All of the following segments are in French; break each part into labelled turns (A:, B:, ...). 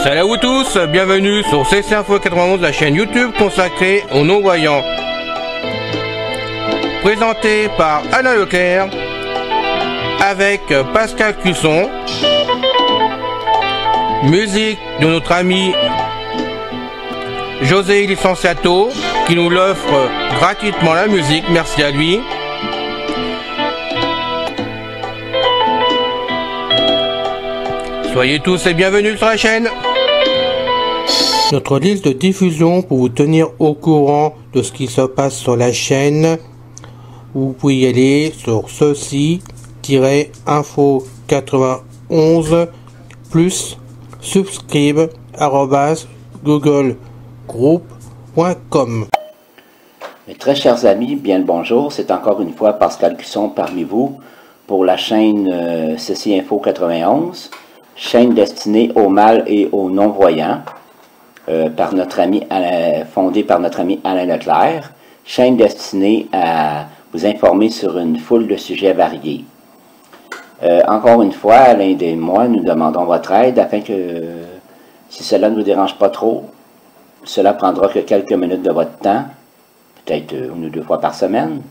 A: Salut à vous tous, bienvenue sur CC Info 91, la chaîne YouTube consacrée aux non-voyants. Présenté par Alain Leclerc, avec Pascal Cusson. Musique de notre ami José Licenciato, qui nous l'offre gratuitement la musique, merci à lui. Soyez tous et bienvenus sur la chaîne. Notre liste de diffusion pour vous tenir au courant de ce qui se passe sur la chaîne. Vous pouvez y aller sur ceci-info91 plus subscribe@googlegroup.com.
B: Mes très chers amis, bien le bonjour. C'est encore une fois Pascal Cusson parmi vous pour la chaîne Ceci Info 91, chaîne destinée aux mâles et aux non-voyants, fondée par notre ami Alain Leclerc, chaîne destinée à vous informer sur une foule de sujets variés. Encore une fois, Alain et moi, nous demandons votre aide afin que, si cela ne vous dérange pas trop, cela prendra que quelques minutes de votre temps, peut-être une ou deux fois par semaine.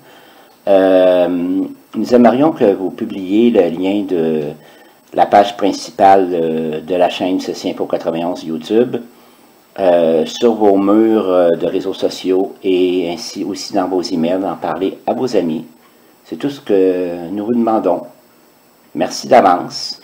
B: Nous aimerions que vous publiez le lien de la page principale de la chaîne Ceci Info 91 YouTube sur vos murs de réseaux sociaux et ainsi aussi dans vos emails, d'en parler à vos amis. C'est tout ce que nous vous demandons. Merci d'avance.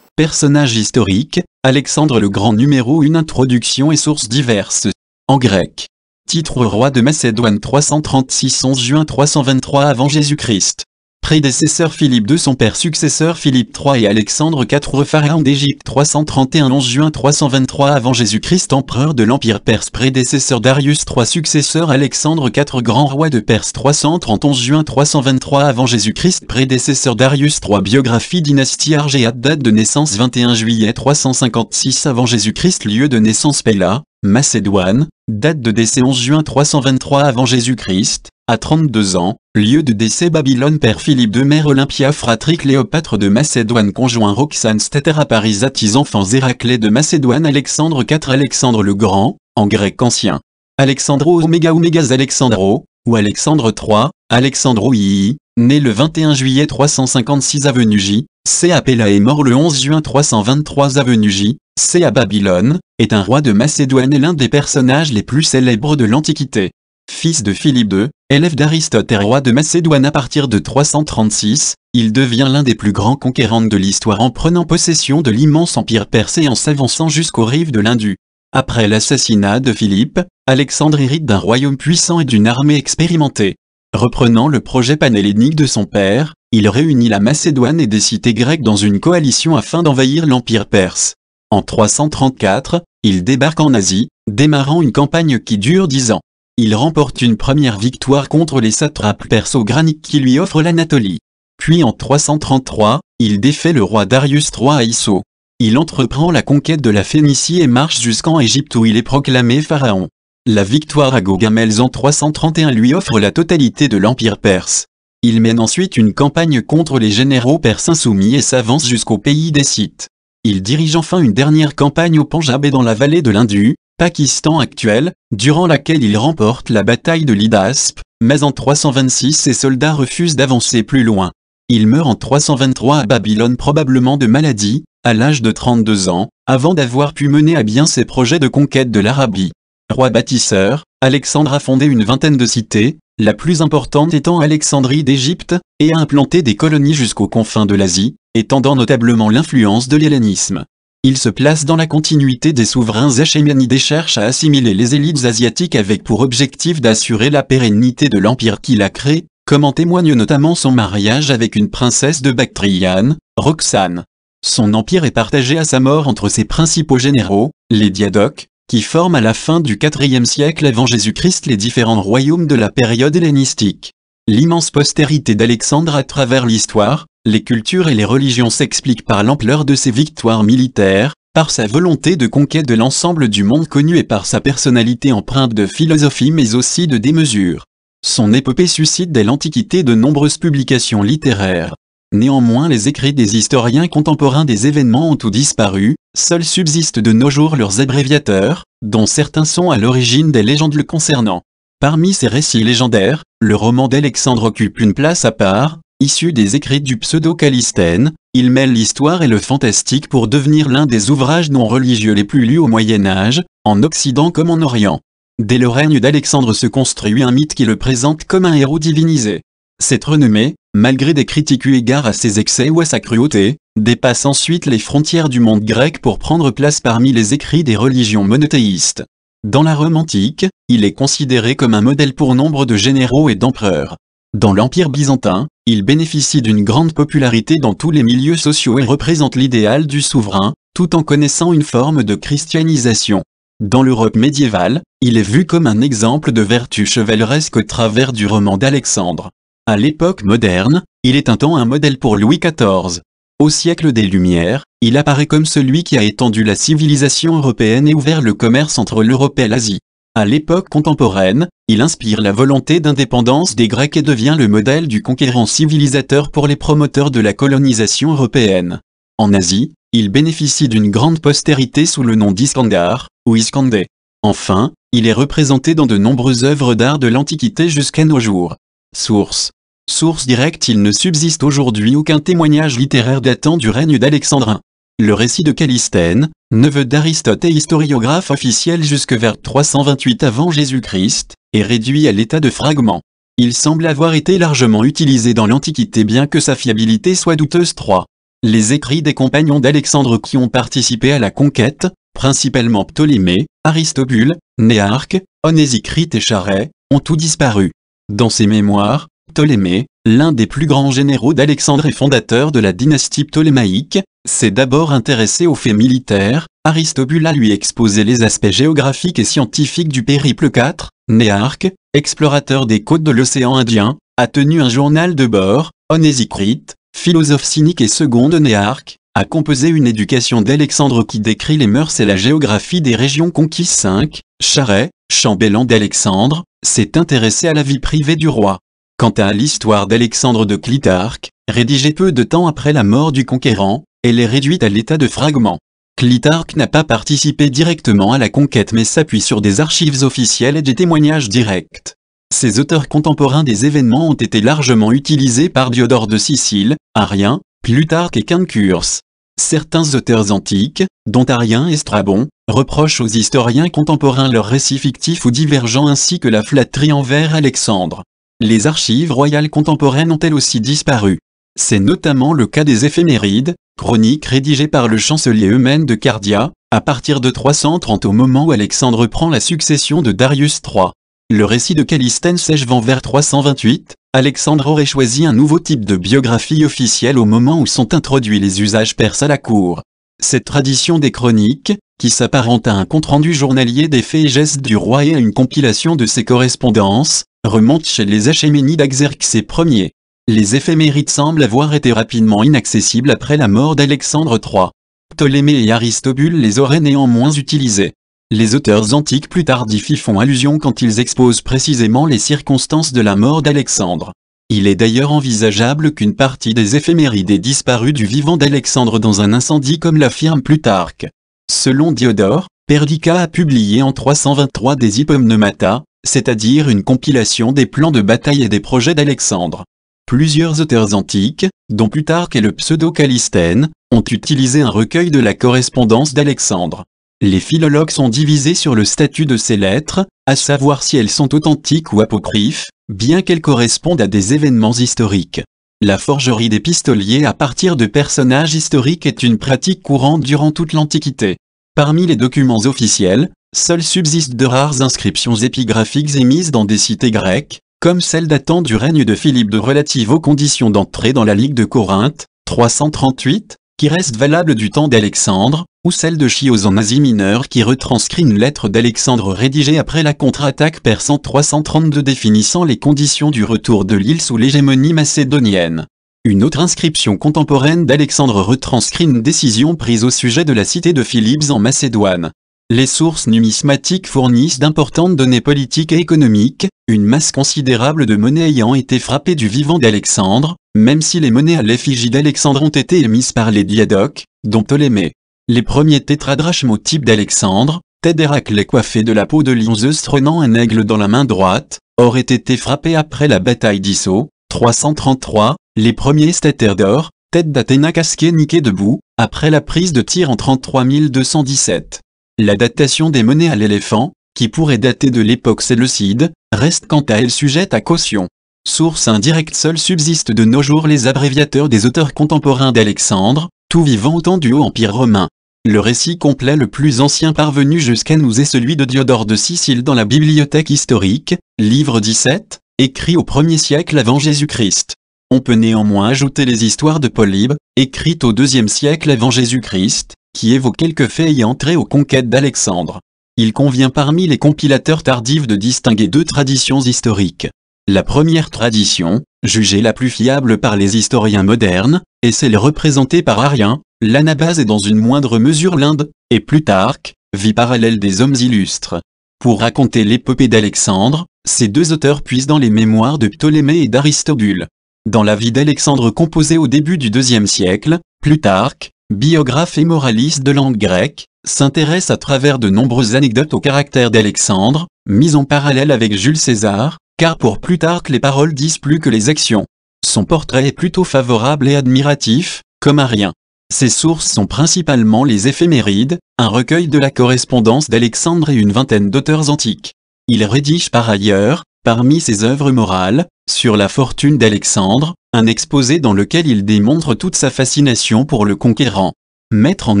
C: Personnage historique, Alexandre le Grand numéro 1 introduction et sources diverses. En grec. Titre roi de Macédoine 336 11 juin 323 avant Jésus-Christ. Prédécesseur Philippe II, son père successeur Philippe III et Alexandre IV pharaon d'Égypte 331 11 juin 323 avant Jésus-Christ empereur de l'Empire perse prédécesseur Darius III successeur Alexandre IV grand roi de Perse 330 11 juin 323 avant Jésus-Christ prédécesseur Darius III biographie dynastie Argeade date de naissance 21 juillet 356 avant Jésus-Christ lieu de naissance Péla, Macédoine, date de décès 11 juin 323 avant Jésus-Christ, à 32 ans, lieu de décès Babylone père Philippe II mère Olympia fratrie Cléopâtre de Macédoine conjoint Roxane Stétera Parisatis enfants Héraclée de Macédoine Alexandre IV Alexandre le Grand, en grec ancien. Alexandro Omégas Alexandro, ou Alexandre III, Alexandro II, né le 21 juillet 356 avenue J, C à Péla et mort le 11 juin 323 avenue J, C à Babylone, est un roi de Macédoine et l'un des personnages les plus célèbres de l'Antiquité. Fils de Philippe II, élève d'Aristote et roi de Macédoine à partir de 336, il devient l'un des plus grands conquérants de l'histoire en prenant possession de l'immense empire perse et en s'avançant jusqu'aux rives de l'Indus. Après l'assassinat de Philippe, Alexandre hérite d'un royaume puissant et d'une armée expérimentée. Reprenant le projet panhellénique de son père, il réunit la Macédoine et des cités grecques dans une coalition afin d'envahir l'empire perse. En 334, il débarque en Asie, démarrant une campagne qui dure 10 ans. Il remporte une première victoire contre les satrapes perso-graniques qui lui offrent l'Anatolie. Puis en 333, il défait le roi Darius III à Isso. Il entreprend la conquête de la Phénicie et marche jusqu'en Égypte où il est proclamé pharaon. La victoire à Gaugamels en 331 lui offre la totalité de l'empire perse. Il mène ensuite une campagne contre les généraux perses insoumis et s'avance jusqu'au pays des Scythes. Il dirige enfin une dernière campagne au Pendjab et dans la vallée de l'Indus, Pakistan actuel, durant laquelle il remporte la bataille de l'Hidaspe, mais en 326 ses soldats refusent d'avancer plus loin. Il meurt en 323 à Babylone probablement de maladie, à l'âge de 32 ans, avant d'avoir pu mener à bien ses projets de conquête de l'Arabie. Roi bâtisseur, Alexandre a fondé une vingtaine de cités, la plus importante étant Alexandrie d'Égypte, et a implanté des colonies jusqu'aux confins de l'Asie, étendant notablement l'influence de l'hellénisme. Il se place dans la continuité des souverains achéménides et cherche à assimiler les élites asiatiques avec pour objectif d'assurer la pérennité de l'empire qu'il a créé, comme en témoigne notamment son mariage avec une princesse de Bactriane, Roxane. Son empire est partagé à sa mort entre ses principaux généraux, les Diadoques, qui forment à la fin du IVe siècle avant Jésus-Christ les différents royaumes de la période hellénistique. L'immense postérité d'Alexandre à travers l'histoire, les cultures et les religions s'expliquent par l'ampleur de ses victoires militaires, par sa volonté de conquête de l'ensemble du monde connu et par sa personnalité empreinte de philosophie mais aussi de démesure. Son épopée suscite dès l'Antiquité de nombreuses publications littéraires. Néanmoins les écrits des historiens contemporains des événements ont tous disparu, seuls subsistent de nos jours leurs abréviateurs, dont certains sont à l'origine des légendes le concernant. Parmi ces récits légendaires, le roman d'Alexandre occupe une place à part, issu des écrits du pseudo-Callisthène, il mêle l'histoire et le fantastique pour devenir l'un des ouvrages non religieux les plus lus au Moyen-Âge, en Occident comme en Orient. Dès le règne d'Alexandre se construit un mythe qui le présente comme un héros divinisé. Cette renommée, malgré des critiques eu égard à ses excès ou à sa cruauté, dépasse ensuite les frontières du monde grec pour prendre place parmi les écrits des religions monothéistes. Dans la Rome antique, il est considéré comme un modèle pour nombre de généraux et d'empereurs. Dans l'Empire byzantin, il bénéficie d'une grande popularité dans tous les milieux sociaux et représente l'idéal du souverain, tout en connaissant une forme de christianisation. Dans l'Europe médiévale, il est vu comme un exemple de vertu chevaleresque au travers du roman d'Alexandre. À l'époque moderne, il est un temps un modèle pour Louis XIV. Au siècle des Lumières, il apparaît comme celui qui a étendu la civilisation européenne et ouvert le commerce entre l'Europe et l'Asie. À l'époque contemporaine, il inspire la volonté d'indépendance des Grecs et devient le modèle du conquérant civilisateur pour les promoteurs de la colonisation européenne. En Asie, il bénéficie d'une grande postérité sous le nom d'Iskandar, ou Iskandé. Enfin, il est représenté dans de nombreuses œuvres d'art de l'Antiquité jusqu'à nos jours. Source directe. Il ne subsiste aujourd'hui aucun témoignage littéraire datant du règne d'Alexandre I. Le récit de Callisthène, neveu d'Aristote et historiographe officiel jusque vers 328 avant Jésus-Christ, est réduit à l'état de fragment. Il semble avoir été largement utilisé dans l'Antiquité bien que sa fiabilité soit douteuse. 3. Les écrits des compagnons d'Alexandre qui ont participé à la conquête, principalement Ptolémée, Aristobule, Néarque, Onésicrite et Charret, ont tous disparu. Dans ses mémoires, Ptolémée, l'un des plus grands généraux d'Alexandre et fondateur de la dynastie ptolémaïque, s'est d'abord intéressé aux faits militaires. Aristobule a lui exposé les aspects géographiques et scientifiques du périple 4. Néarque, explorateur des côtes de l'océan Indien, a tenu un journal de bord. Onésicrite, philosophe cynique et second de Néarque, a composé une éducation d'Alexandre qui décrit les mœurs et la géographie des régions conquises. 5. Charret, chambellan d'Alexandre, s'est intéressé à la vie privée du roi. Quant à l'histoire d'Alexandre de Clitarque, rédigée peu de temps après la mort du conquérant, elle est réduite à l'état de fragment. Clitarque n'a pas participé directement à la conquête mais s'appuie sur des archives officielles et des témoignages directs. Ces auteurs contemporains des événements ont été largement utilisés par Diodore de Sicile, Arrien, Plutarque et Quincurse. Certains auteurs antiques, dont Arrien et Strabon, reprochent aux historiens contemporains leurs récits fictifs ou divergents ainsi que la flatterie envers Alexandre. Les archives royales contemporaines ont elles aussi disparu. C'est notamment le cas des éphémérides, chroniques rédigées par le chancelier Eumène de Cardia, à partir de 330 au moment où Alexandre prend la succession de Darius III. Le récit de Callisthène s'achevant vers 328, Alexandre aurait choisi un nouveau type de biographie officielle au moment où sont introduits les usages perses à la cour. Cette tradition des chroniques, qui s'apparente à un compte-rendu journalier des faits et gestes du roi et à une compilation de ses correspondances, remonte chez les Achéménides d'Axerxès Ier. Les éphémérides semblent avoir été rapidement inaccessibles après la mort d'Alexandre III. Ptolémée et Aristobule les auraient néanmoins utilisés. Les auteurs antiques plus tardifs y font allusion quand ils exposent précisément les circonstances de la mort d'Alexandre. Il est d'ailleurs envisageable qu'une partie des éphémérides ait disparu du vivant d'Alexandre dans un incendie comme l'affirme Plutarque. Selon Diodore, Perdiccas a publié en 323 des Hypomnemata, c'est-à-dire une compilation des plans de bataille et des projets d'Alexandre. Plusieurs auteurs antiques, dont Plutarque et le pseudo-Callisthène, ont utilisé un recueil de la correspondance d'Alexandre. Les philologues sont divisés sur le statut de ces lettres, à savoir si elles sont authentiques ou apocryphes, bien qu'elles correspondent à des événements historiques. La forgerie d'épistoliers à partir de personnages historiques est une pratique courante durant toute l'Antiquité. Parmi les documents officiels, seules subsistent de rares inscriptions épigraphiques émises dans des cités grecques, comme celle datant du règne de Philippe II relative aux conditions d'entrée dans la Ligue de Corinthe, 338, qui reste valable du temps d'Alexandre, ou celle de Chios en Asie mineure qui retranscrit une lettre d'Alexandre rédigée après la contre-attaque perse en 332 définissant les conditions du retour de l'île sous l'hégémonie macédonienne. Une autre inscription contemporaine d'Alexandre retranscrit une décision prise au sujet de la cité de Philippes en Macédoine. Les sources numismatiques fournissent d'importantes données politiques et économiques, une masse considérable de monnaies ayant été frappée du vivant d'Alexandre, même si les monnaies à l'effigie d'Alexandre ont été émises par les diadoques, dont Ptolémée. Les premiers tétradrachmotypes d'Alexandre, tête d'Héraclès coiffé de la peau de lion Zeus trônant un aigle dans la main droite, auraient été frappés après la bataille d'Issos, 333, les premiers statères d'or, tête d'Athéna casquée niquée debout, après la prise de Tyr en 33 217. La datation des monnaies à l'éléphant, qui pourrait dater de l'époque séleucide, reste quant à elle sujette à caution. Source indirecte, seul subsistent de nos jours les abréviateurs des auteurs contemporains d'Alexandre, tout vivant au temps du Haut Empire romain. Le récit complet le plus ancien parvenu jusqu'à nous est celui de Diodore de Sicile dans la Bibliothèque historique, livre 17, écrit au 1er siècle avant Jésus-Christ. On peut néanmoins ajouter les histoires de Polybe, écrites au 2e siècle avant Jésus-Christ, qui évoquent quelques faits ayant trait aux conquêtes d'Alexandre. Il convient parmi les compilateurs tardifs de distinguer deux traditions historiques. La première tradition, jugée la plus fiable par les historiens modernes, est celle représentée par Arien, l'Anabase et dans une moindre mesure l'Inde, et Plutarque, vie parallèle des hommes illustres. Pour raconter l'épopée d'Alexandre, ces deux auteurs puisent dans les mémoires de Ptolémée et d'Aristobule. Dans la vie d'Alexandre composée au début du 2e siècle, Plutarque, biographe et moraliste de langue grecque, s'intéresse à travers de nombreuses anecdotes au caractère d'Alexandre, mis en parallèle avec Jules César, car pour Plutarque les paroles disent plus que les actions. Son portrait est plutôt favorable et admiratif, comme Arien. Ses sources sont principalement les Éphémérides, un recueil de la correspondance d'Alexandre et une vingtaine d'auteurs antiques. Il rédige par ailleurs, parmi ses œuvres morales, sur la fortune d'Alexandre, un exposé dans lequel il démontre toute sa fascination pour le conquérant. Mettre en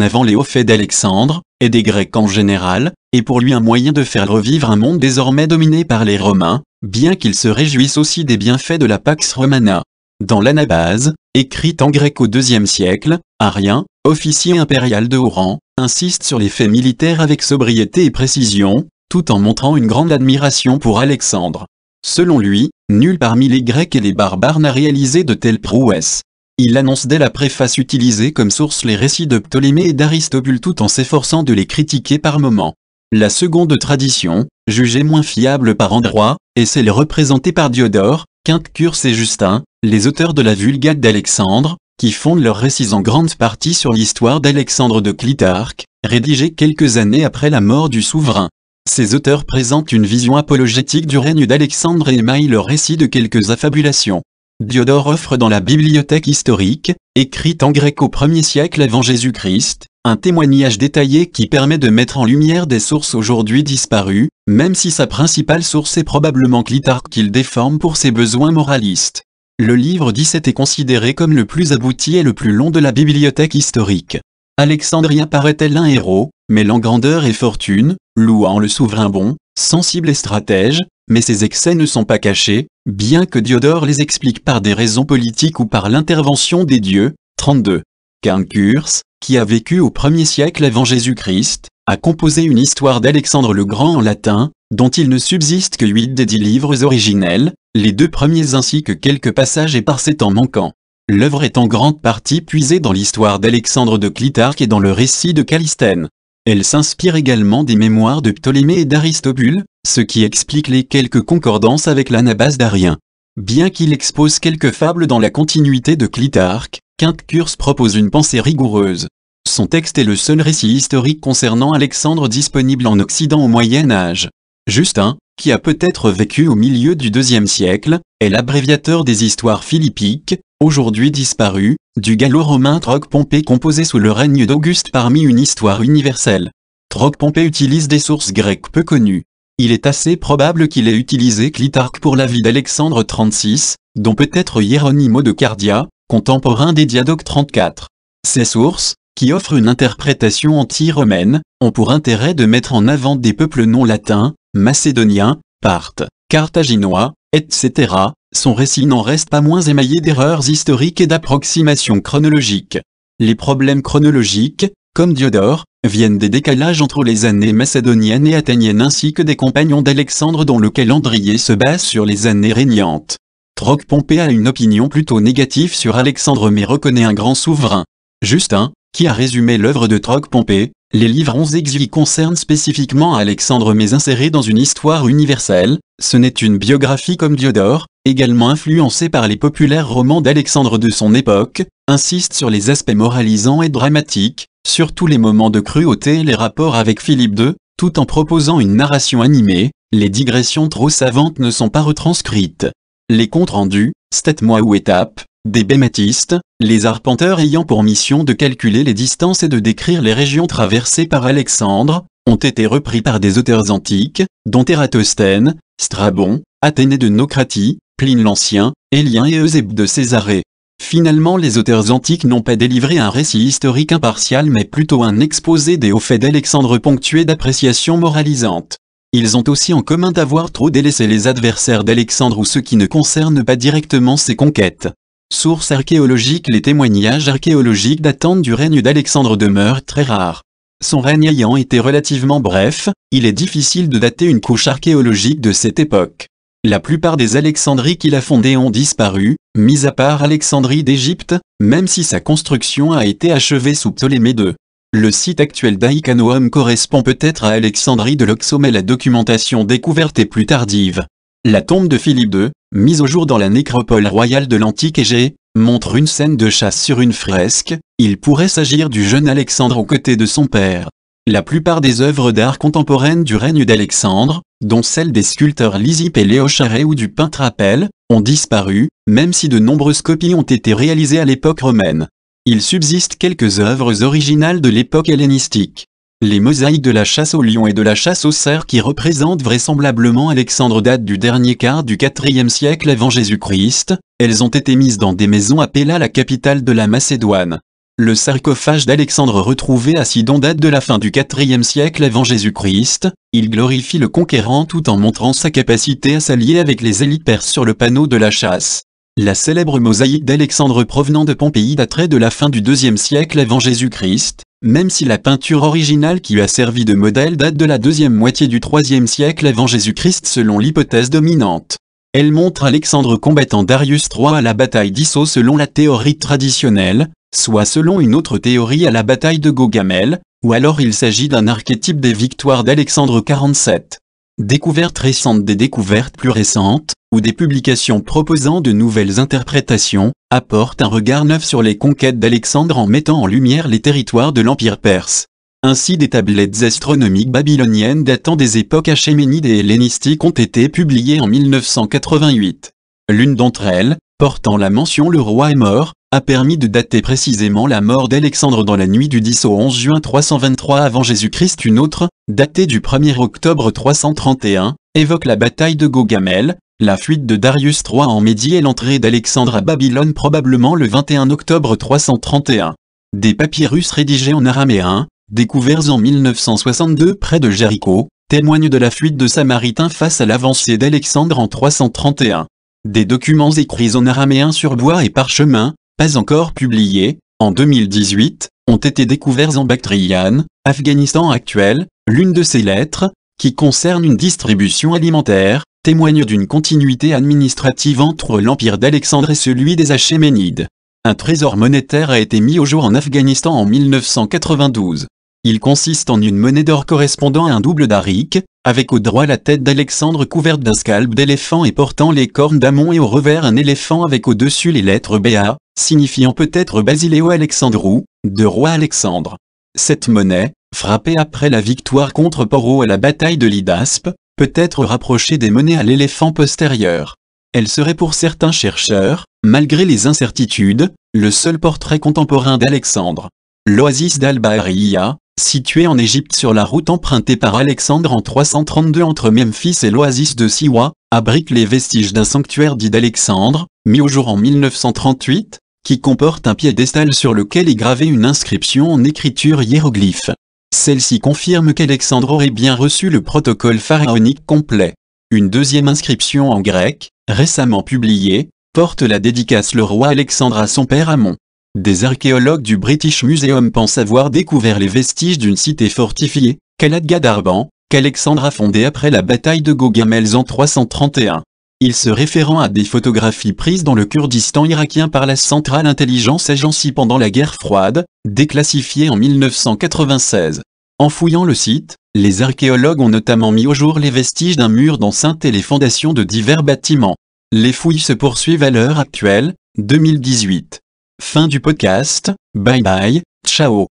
C: avant les hauts faits d'Alexandre, et des Grecs en général, est pour lui un moyen de faire revivre un monde désormais dominé par les Romains, bien qu'il se réjouisse aussi des bienfaits de la Pax Romana. Dans l'Anabase, écrite en grec au 2e siècle, Arien, officier impérial de haut rang, insiste sur les faits militaires avec sobriété et précision, tout en montrant une grande admiration pour Alexandre. Selon lui, nul parmi les Grecs et les barbares n'a réalisé de telles prouesses. Il annonce dès la préface utilisée comme source les récits de Ptolémée et d'Aristobule tout en s'efforçant de les critiquer par moments. La seconde tradition, jugée moins fiable par endroits, est celle représentée par Diodore, Quinctius et Justin, les auteurs de la Vulgate d'Alexandre, qui fondent leurs récits en grande partie sur l'histoire d'Alexandre de Clitarque, rédigée quelques années après la mort du souverain. Ces auteurs présentent une vision apologétique du règne d'Alexandre et émaillent leur récit de quelques affabulations. Diodore offre dans la Bibliothèque historique, écrite en grec au 1er siècle avant Jésus-Christ, un témoignage détaillé qui permet de mettre en lumière des sources aujourd'hui disparues, même si sa principale source est probablement Clitarque qu'il déforme pour ses besoins moralistes. Le livre 17 est considéré comme le plus abouti et le plus long de la Bibliothèque historique. Alexandrien paraît tel un héros, mêlant grandeur et fortune, louant le souverain bon, sensible et stratège, mais ses excès ne sont pas cachés, bien que Diodore les explique par des raisons politiques ou par l'intervention des dieux. 32. Quinctius, qui a vécu au 1er siècle avant Jésus-Christ, a composé une histoire d'Alexandre le Grand en latin, dont il ne subsiste que 8 des 10 livres originels, les 2 premiers ainsi que quelques passages épars étant manquants. L'œuvre est en grande partie puisée dans l'histoire d'Alexandre de Clitarque et dans le récit de Callisthène. Elle s'inspire également des mémoires de Ptolémée et d'Aristobule, ce qui explique les quelques concordances avec l'Anabase d'Arien. Bien qu'il expose quelques fables dans la continuité de Clitarque, Quinctius propose une pensée rigoureuse. Son texte est le seul récit historique concernant Alexandre disponible en Occident au Moyen Âge. Justin, qui a peut-être vécu au milieu du 2e siècle, est l'abréviateur des histoires philippiques, aujourd'hui disparu, du gallo-romain Troc-Pompée composé sous le règne d'Auguste parmi une histoire universelle. Troc-Pompée utilise des sources grecques peu connues. Il est assez probable qu'il ait utilisé Clitarque pour la vie d'Alexandre 36, dont peut-être Hieronymo de Cardia, contemporain des Diadoques 34. Ces sources, qui offrent une interprétation anti-romaine, ont pour intérêt de mettre en avant des peuples non latins, macédoniens, parthes, carthaginois, etc. Son récit n'en reste pas moins émaillé d'erreurs historiques et d'approximations chronologiques. Les problèmes chronologiques, comme Diodore, viennent des décalages entre les années macédoniennes et athéniennes ainsi que des compagnons d'Alexandre dont le calendrier se base sur les années régnantes. Troc-Pompée a une opinion plutôt négative sur Alexandre mais reconnaît un grand souverain. Justin, qui a résumé l'œuvre de Troc-Pompée, les livres 11 exili concernent spécifiquement Alexandre mais insérés dans une histoire universelle, ce n'est une biographie comme Diodore, également influencée par les populaires romans d'Alexandre de son époque, insiste sur les aspects moralisants et dramatiques, surtout les moments de cruauté et les rapports avec Philippe II, tout en proposant une narration animée, les digressions trop savantes ne sont pas retranscrites. Les comptes rendus, stètes-moi ou étapes, des bématistes, les arpenteurs ayant pour mission de calculer les distances et de décrire les régions traversées par Alexandre, ont été repris par des auteurs antiques, dont Ératosthène, Strabon, Athénée de Nocratie, Pline l'Ancien, Élien et Eusèbe de Césarée. Finalement les auteurs antiques n'ont pas délivré un récit historique impartial mais plutôt un exposé des hauts faits d'Alexandre ponctué d'appréciations moralisantes. Ils ont aussi en commun d'avoir trop délaissé les adversaires d'Alexandre ou ceux qui ne concernent pas directement ses conquêtes. Sources archéologiques. Les témoignages archéologiques datant du règne d'Alexandre demeurent très rares. Son règne ayant été relativement bref, il est difficile de dater une couche archéologique de cette époque. La plupart des Alexandries qu'il a fondées ont disparu, mis à part Alexandrie d'Égypte, même si sa construction a été achevée sous Ptolémée II. Le site actuel d'Aïkanoum correspond peut-être à Alexandrie de l'Oxo mais la documentation découverte est plus tardive. La tombe de Philippe II, mise au jour dans la nécropole royale de l'antique Égée, montre une scène de chasse sur une fresque, il pourrait s'agir du jeune Alexandre aux côtés de son père. La plupart des œuvres d'art contemporaines du règne d'Alexandre, dont celles des sculpteurs Lysippe et Léo Charret ou du peintre Apelle, ont disparu, même si de nombreuses copies ont été réalisées à l'époque romaine. Il subsiste quelques œuvres originales de l'époque hellénistique. Les mosaïques de la chasse au lion et de la chasse au cerf qui représentent vraisemblablement Alexandre datent du dernier quart du IVe siècle avant Jésus-Christ, elles ont été mises dans des maisons à Péla, la capitale de la Macédoine. Le sarcophage d'Alexandre retrouvé à Sidon date de la fin du IVe siècle avant Jésus-Christ, il glorifie le conquérant tout en montrant sa capacité à s'allier avec les élites perses sur le panneau de la chasse. La célèbre mosaïque d'Alexandre provenant de Pompéi daterait de la fin du IIe siècle avant Jésus-Christ, même si la peinture originale qui lui a servi de modèle date de la deuxième moitié du IIIe siècle avant Jésus-Christ selon l'hypothèse dominante. Elle montre Alexandre combattant Darius III à la bataille d'Issos selon la théorie traditionnelle, soit selon une autre théorie à la bataille de Gaugamel, ou alors il s'agit d'un archétype des victoires d'Alexandre 47. Découvertes récentes. Des découvertes plus récentes, ou des publications proposant de nouvelles interprétations, apportent un regard neuf sur les conquêtes d'Alexandre en mettant en lumière les territoires de l'Empire perse. Ainsi des tablettes astronomiques babyloniennes datant des époques achéménides et hellénistiques ont été publiées en 1988. L'une d'entre elles, portant la mention « Le roi est mort », a permis de dater précisément la mort d'Alexandre dans la nuit du 10 au 11 juin 323 avant Jésus-Christ. Une autre, datée du 1er octobre 331, évoque la bataille de Gaugamel, la fuite de Darius III en Médie et l'entrée d'Alexandre à Babylone probablement le 21 octobre 331. Des papyrus rédigés en araméen, découverts en 1962 près de Jéricho, témoignent de la fuite de Samaritains face à l'avancée d'Alexandre en 331. Des documents écrits en araméen sur bois et parchemin, pas encore publiés, en 2018, ont été découverts en Bactriane, Afghanistan actuel. L'une de ces lettres, qui concerne une distribution alimentaire, témoigne d'une continuité administrative entre l'empire d'Alexandre et celui des Achéménides. Un trésor monétaire a été mis au jour en Afghanistan en 1992. Il consiste en une monnaie d'or correspondant à un double daric, avec au droit la tête d'Alexandre couverte d'un scalp d'éléphant et portant les cornes d'Amon et au revers un éléphant avec au-dessus les lettres BA, signifiant peut-être Basileo Alexandrou, de roi Alexandre. Cette monnaie, frappée après la victoire contre Poro à la bataille de l'Hydaspe, peut être rapprochée des monnaies à l'éléphant postérieur. Elle serait pour certains chercheurs, malgré les incertitudes, le seul portrait contemporain d'Alexandre. L'oasis d'Al-Bahariya, située en Égypte sur la route empruntée par Alexandre en 332 entre Memphis et l'oasis de Siwa, abrite les vestiges d'un sanctuaire dit d'Alexandre, mis au jour en 1938, qui comporte un piédestal sur lequel est gravée une inscription en écriture hiéroglyphe. Celle-ci confirme qu'Alexandre aurait bien reçu le protocole pharaonique complet. Une deuxième inscription en grec, récemment publiée, porte la dédicace le roi Alexandre à son père Amon. Des archéologues du British Museum pensent avoir découvert les vestiges d'une cité fortifiée, Kalatgadarban, qu'Alexandre a fondée après la bataille de Gaugamels en 331. Il se référant à des photographies prises dans le Kurdistan irakien par la Central Intelligence Agency pendant la guerre froide, déclassifiées en 1996. En fouillant le site, les archéologues ont notamment mis au jour les vestiges d'un mur d'enceinte et les fondations de divers bâtiments. Les fouilles se poursuivent à l'heure actuelle, 2018. Fin du podcast, bye bye, ciao.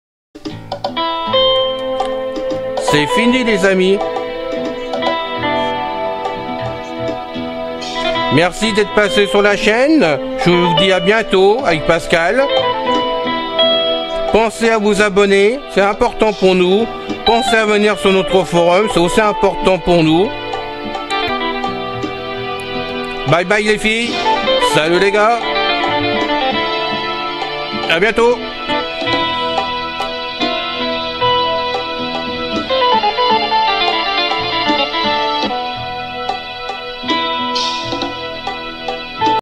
A: C'est fini les amis. Merci d'être passé sur la chaîne. Je vous dis à bientôt avec Pascal. Pensez à vous abonner, c'est important pour nous. Pensez à venir sur notre forum, c'est aussi important pour nous. Bye bye les filles. Salut les gars. À bientôt.